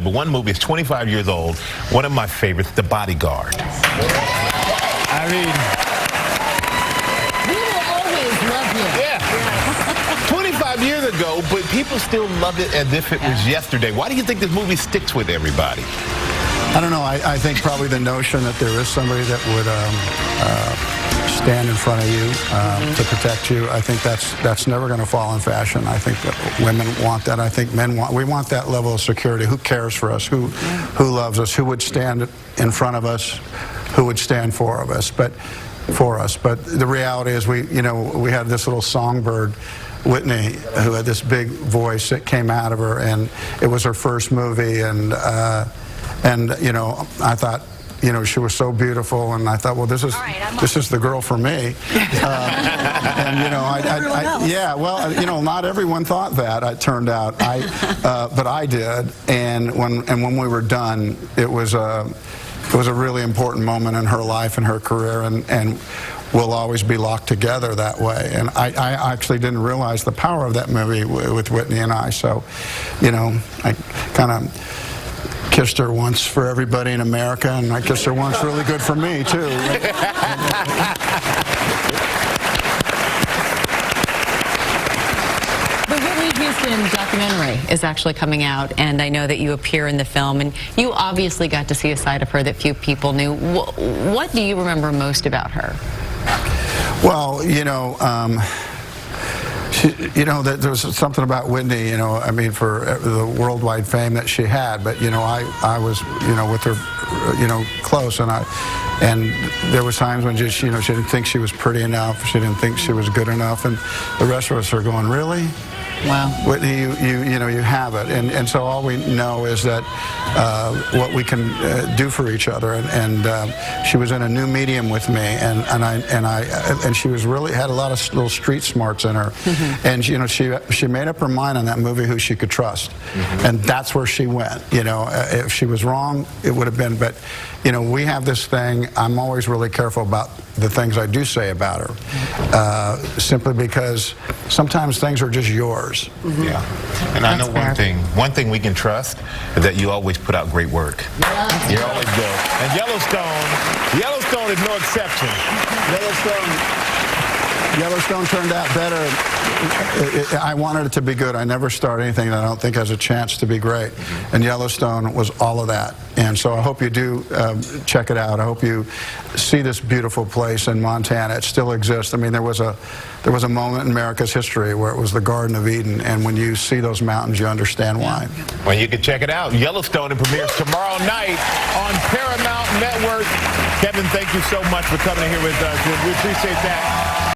but one movie is 25 years old. One of my favorites, The Bodyguard. I mean, we will always love you. Yeah. 25 years ago, but people still love it as if it was yesterday. Why do you think this movie sticks with everybody? I don't know. I think probably the notion that there is somebody that would stand in front of you to protect you. I think that's never going to fall in fashion. I think that women want that. I think men want. We want that level of security. Who cares for us? Who loves us? Who would stand in front of us? Who would stand for us? But the reality is, we had this little songbird, Whitney, who had this big voice that came out of her, and it was her first movie, and I thought, she was so beautiful, and I thought, well, this is the girl for me. Not everyone thought that. It turned out, but I did, and when we were done, it was a really important moment in her life and her career, and we'll always be locked together that way. And I actually didn't realize the power of that movie with Whitney and I. So, I kind of kissed her once for everybody in America, and I kissed her once really good for me, too. The Whitney Houston documentary is actually coming out, and I know that you appear in the film, and you obviously got to see a side of her that few people knew. What do you remember most about her? Well, there was something about Whitney, for the worldwide fame that she had. But I was, with her, close, and there was times when she didn't think she was pretty enough. She didn't think she was good enough, and the rest of us are going, really? Wow. Whitney, you have it, and so all we know is that what we can do for each other, and she was in a new medium with me, and she was really had a lot of little street smarts in her, and she made up her mind on that movie who she could trust, and that's where she went. If she was wrong, it would have been, but we have this thing. I'm always really careful about the things I do say about her, simply because sometimes things are just yours. Yeah, and I know one thing we can trust is that you always put out great work. You're always good. And Yellowstone is no exception. Yellowstone turned out better. I wanted it to be good. I never start anything that I don't think has a chance to be great. And Yellowstone was all of that. And so I hope you do check it out. I hope you see this beautiful place in Montana. It still exists. I mean, there was a moment in America's history where it was the Garden of Eden. And when you see those mountains, you understand why. Well, you can check it out. Yellowstone, it premieres tomorrow night on Paramount Network. Kevin, thank you so much for coming here with us. We appreciate that.